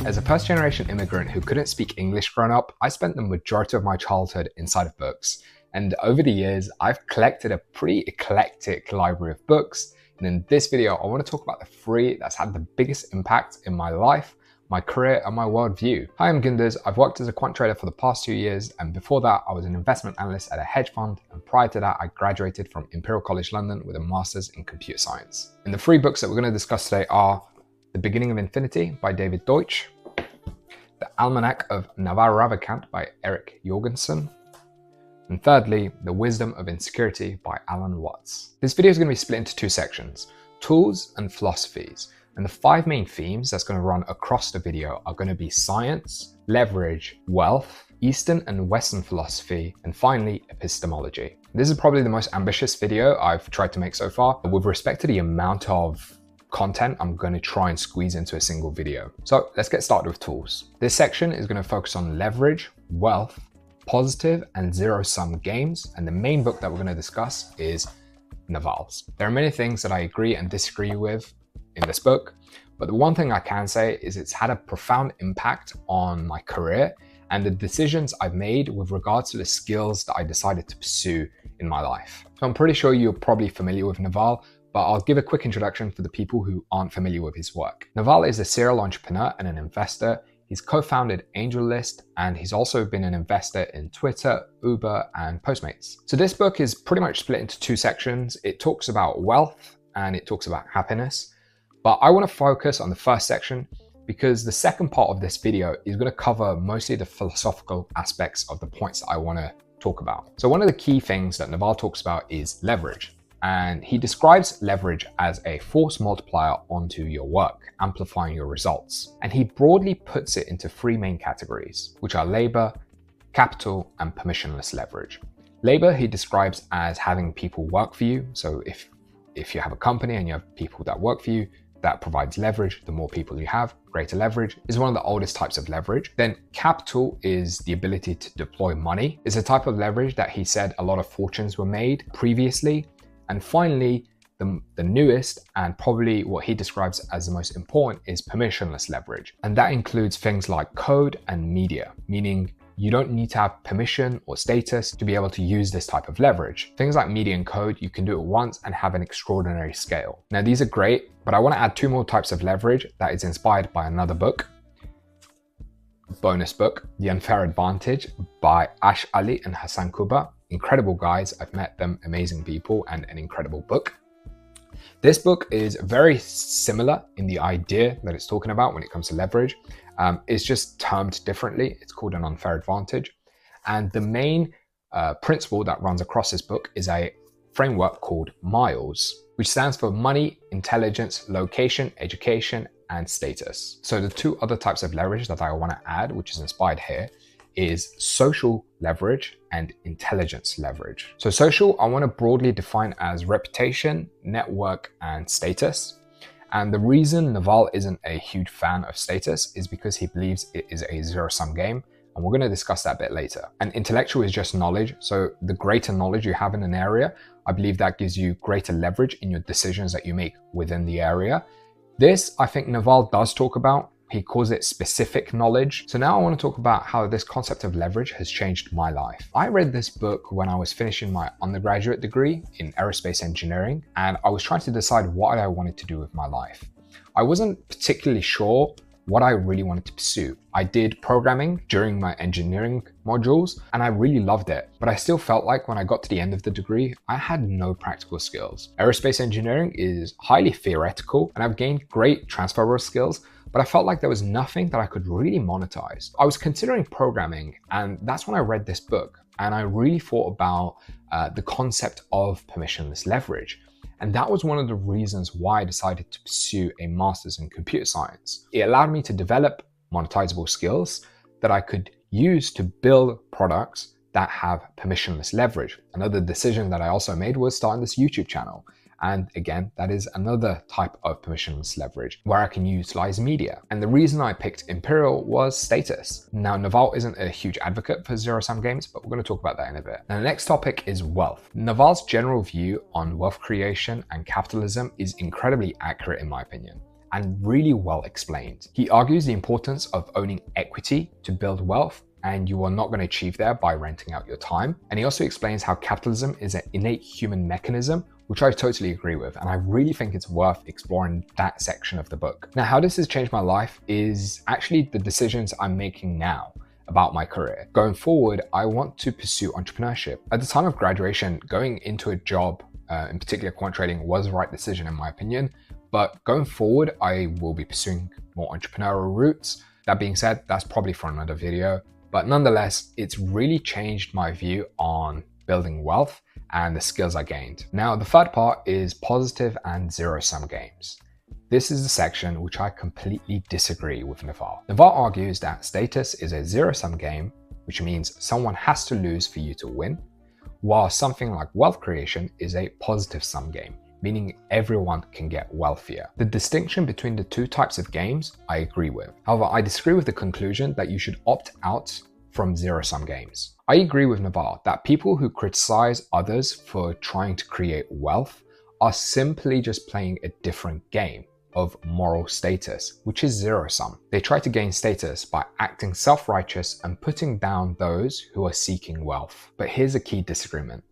As a first-generation immigrant who couldn't speak English growing up, I spent the majority of my childhood inside of books. And over the years, I've collected a pretty eclectic library of books. And in this video, I want to talk about the three that's had the biggest impact in my life, my career, and my worldview. Hi, I'm Gunduz. I've worked as a quant trader for the past 2 years, and before that, I was an investment analyst at a hedge fund, and prior to that, I graduated from Imperial College London with a master's in computer science. And the three books that we're going to discuss today are The Beginning of Infinity by David Deutsch, The Almanack of Naval Ravikant by Jorgenson, and thirdly, The Wisdom of Insecurity by Alan Watts. This video is going to be split into two sections, tools and philosophies. And the five main themes that's going to run across the video are going to be science, leverage, wealth, Eastern and Western philosophy, and finally, epistemology. This is probably the most ambitious video I've tried to make so far. With respect to the amount of content I'm going to try and squeeze into a single video. So let's get started with tools. This section is going to focus on leverage, wealth, positive and zero-sum games. And the main book that we're going to discuss is Naval's. There are many things that I agree and disagree with in this book, but the one thing I can say is it's had a profound impact on my career and the decisions I've made with regards to the skills that I decided to pursue in my life. So I'm pretty sure you're probably familiar with Naval, but I'll give a quick introduction for the people who aren't familiar with his work. Naval is a serial entrepreneur and an investor. He's co-founded AngelList, and he's also been an investor in Twitter, Uber, and Postmates. So this book is pretty much split into two sections. It talks about wealth and it talks about happiness. But I want to focus on the first section because the second part of this video is going to cover mostly the philosophical aspects of the points that I want to talk about. So one of the key things that Naval talks about is leverage. And he describes leverage as a force multiplier onto your work, amplifying your results. And he broadly puts it into three main categories, which are labor, capital, and permissionless leverage. Labor he describes as having people work for you. So if you have a company and you have people that work for you, that provides leverage. The more people you have, greater leverage is one of the oldest types of leverage. Then capital is the ability to deploy money. It's a type of leverage that he said a lot of fortunes were made previously. And finally, the newest and probably what he describes as the most important is permissionless leverage. And that includes things like code and media, meaning you don't need to have permission or status to be able to use this type of leverage. Things like media and code, you can do it once and have an extraordinary scale. Now, these are great, but I want to add two more types of leverage that is inspired by another book. Bonus book, The Unfair Advantage by Ash Ali and Hassan Kuba. Incredible guys, I've met them, amazing people, and an incredible book. This book is very similar in the idea that it's talking about when it comes to leverage. It's just termed differently. It's called an unfair advantage. And the main principle that runs across this book is a framework called MILES, which stands for money, intelligence, location, education, and status. So the two other types of leverage that I want to add, which is inspired here, is social leverage and intelligence leverage. So social, I want to broadly define as reputation, network, and status. And the reason Naval isn't a huge fan of status is because he believes it is a zero-sum game. And we're going to discuss that a bit later. And intellectual is just knowledge. So the greater knowledge you have in an area, I believe that gives you greater leverage in your decisions that you make within the area. This, I think Naval does talk about. He calls it specific knowledge. So now I want to talk about how this concept of leverage has changed my life. I read this book when I was finishing my undergraduate degree in Aerospace Engineering, and I was trying to decide what I wanted to do with my life. I wasn't particularly sure what I really wanted to pursue. I did programming during my engineering modules and I really loved it, but I still felt like when I got to the end of the degree, I had no practical skills. Aerospace engineering is highly theoretical and I've gained great transferable skills, but I felt like there was nothing that I could really monetize. I was considering programming, and that's when I read this book and I really thought about the concept of permissionless leverage. And that was one of the reasons why I decided to pursue a master's in computer science. It allowed me to develop monetizable skills that I could use to build products that have permissionless leverage. Another decision that I also made was starting this YouTube channel. And again, that is another type of permissionless leverage where I can utilize media. And the reason I picked Imperial was status. Now, Naval isn't a huge advocate for zero-sum games, but we're going to talk about that in a bit. Now, the next topic is wealth. Naval's general view on wealth creation and capitalism is incredibly accurate in my opinion. and really well explained. He argues the importance of owning equity to build wealth, and you are not going to achieve that by renting out your time. And he also explains how capitalism is an innate human mechanism, which I totally agree with, and I really think it's worth exploring that section of the book. Now, how this has changed my life is actually the decisions I'm making now about my career. Going forward, I want to pursue entrepreneurship. At the time of graduation, going into a job, in particular quant trading, was the right decision in my opinion, but going forward, I will be pursuing more entrepreneurial routes. That being said, that's probably for another video. But nonetheless, it's really changed my view on building wealth and the skills I gained. Now, the third part is positive and zero-sum games. This is the section which I completely disagree with Naval. Naval argues that status is a zero-sum game, which means someone has to lose for you to win, while something like wealth creation is a positive-sum game, meaning everyone can get wealthier. The distinction between the two types of games, I agree with. However, I disagree with the conclusion that you should opt out from zero-sum games. I agree with Naval that people who criticize others for trying to create wealth are simply just playing a different game of moral status, which is zero-sum. They try to gain status by acting self-righteous and putting down those who are seeking wealth. But here's a key disagreement.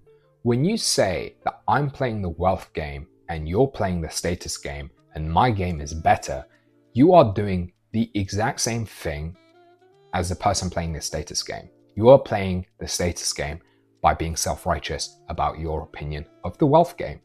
When you say that I'm playing the wealth game and you're playing the status game and my game is better, you are doing the exact same thing as the person playing the status game. You are playing the status game by being self-righteous about your opinion of the wealth game.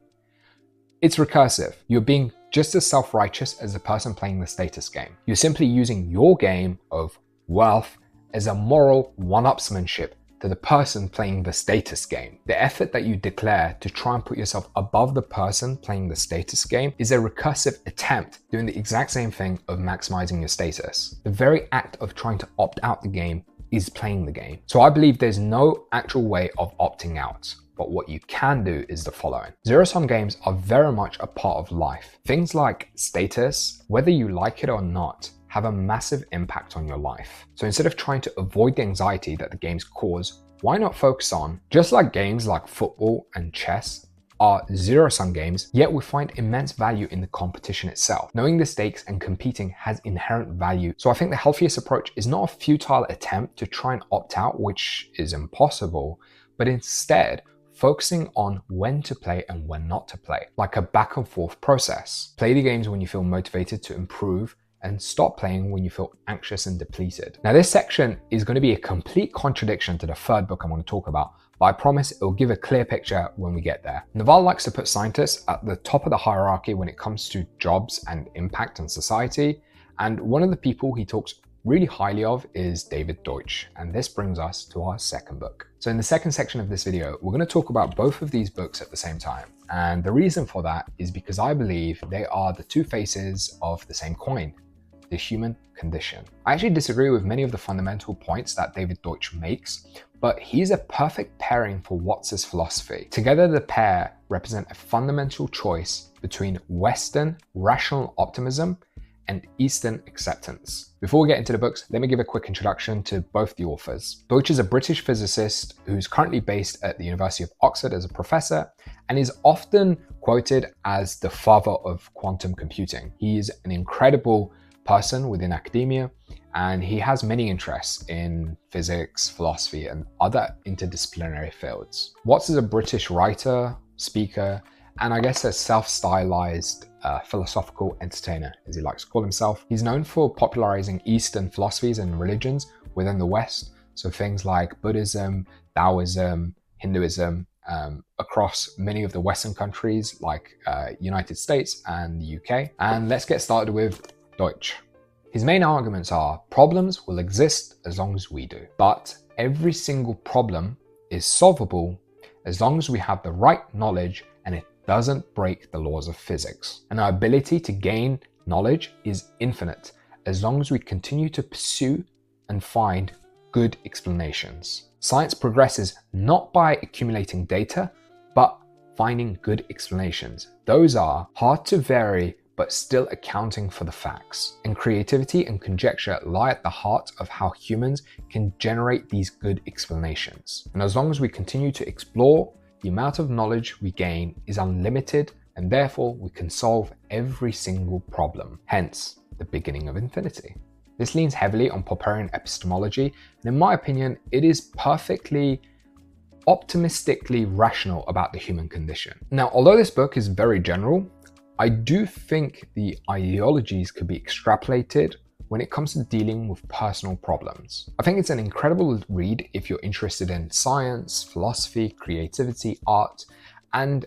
It's recursive. You're being just as self-righteous as the person playing the status game. You're simply using your game of wealth as a moral one-upsmanship to the person playing the status game. The effort that you declare to try and put yourself above the person playing the status game is a recursive attempt doing the exact same thing of maximizing your status. The very act of trying to opt out the game is playing the game. So I believe there's no actual way of opting out. But what you can do is the following. Zero-sum games are very much a part of life. Things like status, whether you like it or not, have a massive impact on your life. So instead of trying to avoid the anxiety that the games cause, why not focus on, just like games like football and chess are zero-sum games, yet we find immense value in the competition itself. Knowing the stakes and competing has inherent value. So I think the healthiest approach is not a futile attempt to try and opt out, which is impossible, but instead focusing on when to play and when not to play, like a back and forth process. Play the games when you feel motivated to improve and stop playing when you feel anxious and depleted. Now, this section is going to be a complete contradiction to the third book I'm going to talk about, but I promise it will give a clear picture when we get there. Naval likes to put scientists at the top of the hierarchy when it comes to jobs and impact on society, and one of the people he talks really highly of is David Deutsch, and this brings us to our second book. So in the second section of this video, we're going to talk about both of these books at the same time, and the reason for that is because I believe they are the two faces of the same coin. The human condition. I actually disagree with many of the fundamental points that David Deutsch makes, but he's a perfect pairing for Watts's philosophy. Together, the pair represent a fundamental choice between Western rational optimism and Eastern acceptance. Before we get into the books, let me give a quick introduction to both the authors. Deutsch is a British physicist who's currently based at the University of Oxford as a professor and is often quoted as the father of quantum computing. He's an incredible person within academia, and he has many interests in physics, philosophy, and other interdisciplinary fields. Watts is a British writer, speaker, and I guess a self-stylized philosophical entertainer, as he likes to call himself. He's known for popularizing Eastern philosophies and religions within the West, so things like Buddhism, Taoism, Hinduism, across many of the Western countries like United States and the UK. And let's get started with Deutsch. His main arguments are problems will exist as long as we do, but every single problem is solvable as long as we have the right knowledge and it doesn't break the laws of physics. And our ability to gain knowledge is infinite as long as we continue to pursue and find good explanations. Science progresses not by accumulating data, but finding good explanations. Those are hard to vary, but still accounting for the facts. And creativity and conjecture lie at the heart of how humans can generate these good explanations. And as long as we continue to explore, the amount of knowledge we gain is unlimited and therefore we can solve every single problem, hence the beginning of infinity. This leans heavily on Popperian epistemology, and in my opinion, it is perfectly optimistically rational about the human condition. Now, although this book is very general, I do think the ideologies could be extrapolated when it comes to dealing with personal problems. I think it's an incredible read if you're interested in science, philosophy, creativity, art, and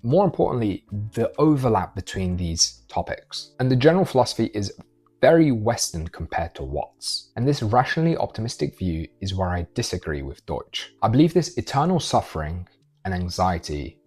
more importantly, the overlap between these topics. And the general philosophy is very Western compared to Watts. And this rationally optimistic view is where I disagree with Deutsch. I believe this eternal suffering and anxiety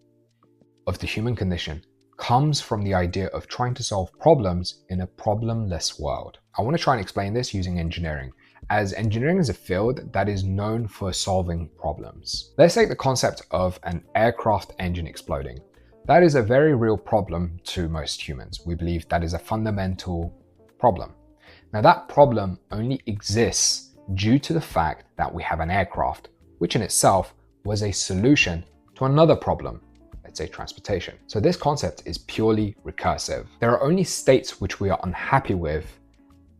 of the human condition comes from the idea of trying to solve problems in a problemless world. I want to try and explain this using engineering, as engineering is a field that is known for solving problems. Let's take the concept of an aircraft engine exploding. That is a very real problem to most humans. We believe that is a fundamental problem. Now, that problem only exists due to the fact that we have an aircraft, which in itself was a solution to another problem, let's say transportation. So this concept is purely recursive. There are only states which we are unhappy with,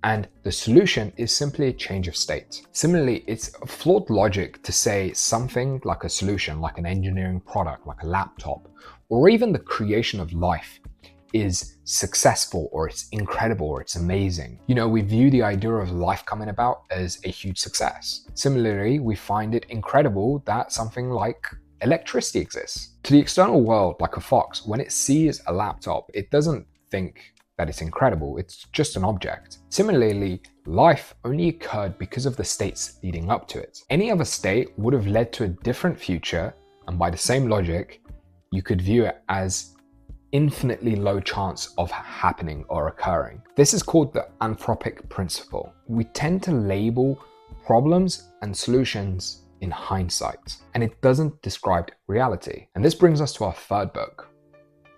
and the solution is simply a change of state. Similarly, it's a flawed logic to say something like a solution, like an engineering product, like a laptop, or even the creation of life is successful, or it's incredible, or it's amazing. You know, we view the idea of life coming about as a huge success. Similarly, we find it incredible that something like electricity exists. To the external world, like a fox, when it sees a laptop, it doesn't think that it's incredible, it's just an object. Similarly, life only occurred because of the states leading up to it. Any other state would have led to a different future, and by the same logic, you could view it as infinitely low chance of happening or occurring. This is called the anthropic principle. We tend to label problems and solutions in hindsight, and it doesn't describe reality. And this brings us to our third book,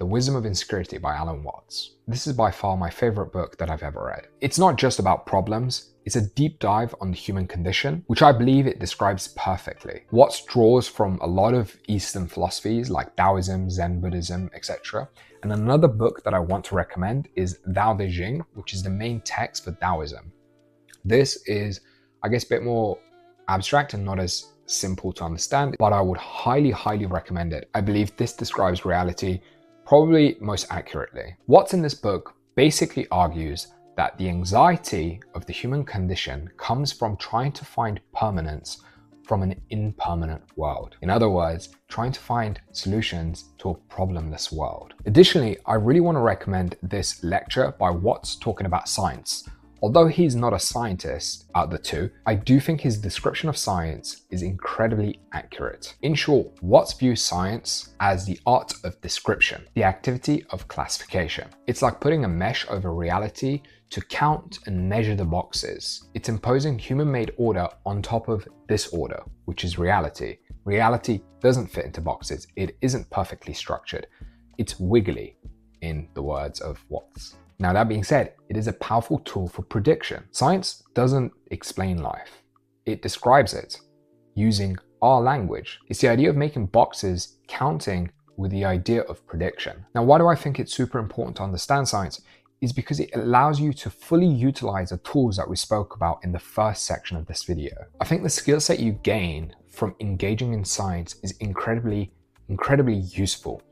The Wisdom of Insecurity by Alan Watts. This is by far my favorite book that I've ever read. It's not just about problems, it's a deep dive on the human condition, which I believe it describes perfectly. Watts draws from a lot of Eastern philosophies like Taoism, Zen Buddhism, etc. And another book that I want to recommend is Tao Te Ching, which is the main text for Taoism. This is, I guess, a bit more abstract and not as simple to understand, but I would highly, highly recommend it. I believe this describes reality probably most accurately. Watts in this book basically argues that the anxiety of the human condition comes from trying to find permanence from an impermanent world. In other words, trying to find solutions to a problemless world. Additionally, I really want to recommend this lecture by Watts talking about science. Although he's not a scientist out of the two, I do think his description of science is incredibly accurate. In short, Watts views science as the art of description, the activity of classification. It's like putting a mesh over reality to count and measure the boxes. It's imposing human-made order on top of disorder, which is reality. Reality doesn't fit into boxes. It isn't perfectly structured. It's wiggly, in the words of Watts. Now, that being said, it is a powerful tool for prediction. Science doesn't explain life. It describes it using our language. It's the idea of making boxes counting with the idea of prediction. Now, why do I think it's super important to understand science? Is because it allows you to fully utilize the tools that we spoke about in the first section of this video. I think the skill set you gain from engaging in science is incredibly useful,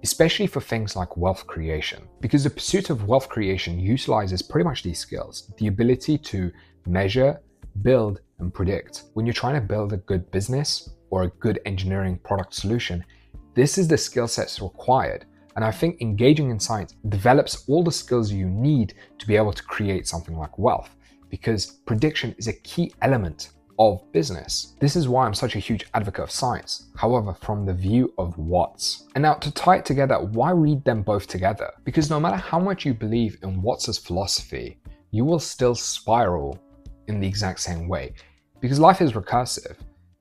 especially for things like wealth creation, because the pursuit of wealth creation utilizes pretty much these skills: the ability to measure, build, and predict. When you're trying to build a good business or a good engineering product solution, this is the skill sets required. And I think engaging in science develops all the skills you need to be able to create something like wealth, because prediction is a key element of business. This is why I'm such a huge advocate of science, however, from the view of Watts. And now, to tie it together, why read them both together? Because no matter how much you believe in Watts's philosophy, you will still spiral in the exact same way, because life is recursive.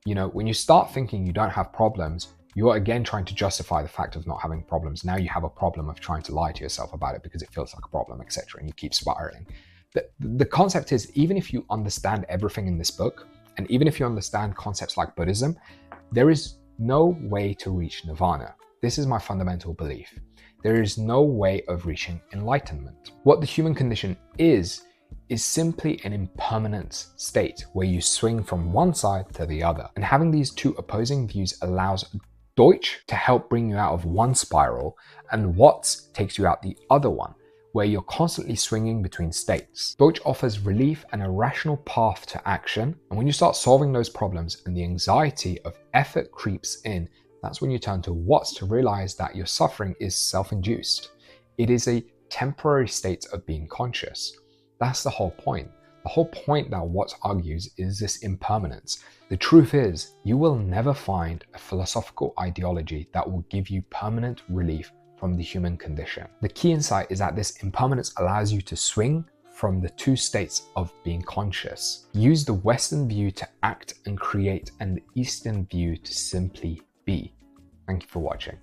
You know, when you start thinking you don't have problems, you are again trying to justify the fact of not having problems. Now you have a problem of trying to lie to yourself about it because it feels like a problem, etc. And you keep spiraling. The concept is, even if you understand everything in this book, and even if you understand concepts like Buddhism, there is no way to reach nirvana. This is my fundamental belief. There is no way of reaching enlightenment. What the human condition is simply an impermanent state where you swing from one side to the other. And having these two opposing views allows Deutsch to help bring you out of one spiral, and Watts takes you out the other one, where you're constantly swinging between states. Deutsch offers relief and a rational path to action, and when you start solving those problems and the anxiety of effort creeps in, that's when you turn to Watts to realize that your suffering is self-induced. It is a temporary state of being conscious. That's the whole point. The whole point that Watts argues is this impermanence. The truth is, you will never find a philosophical ideology that will give you permanent relief from the human condition. The key insight is that this impermanence allows you to swing from the two states of being conscious. Use the Western view to act and create, and the Eastern view to simply be. Thank you for watching.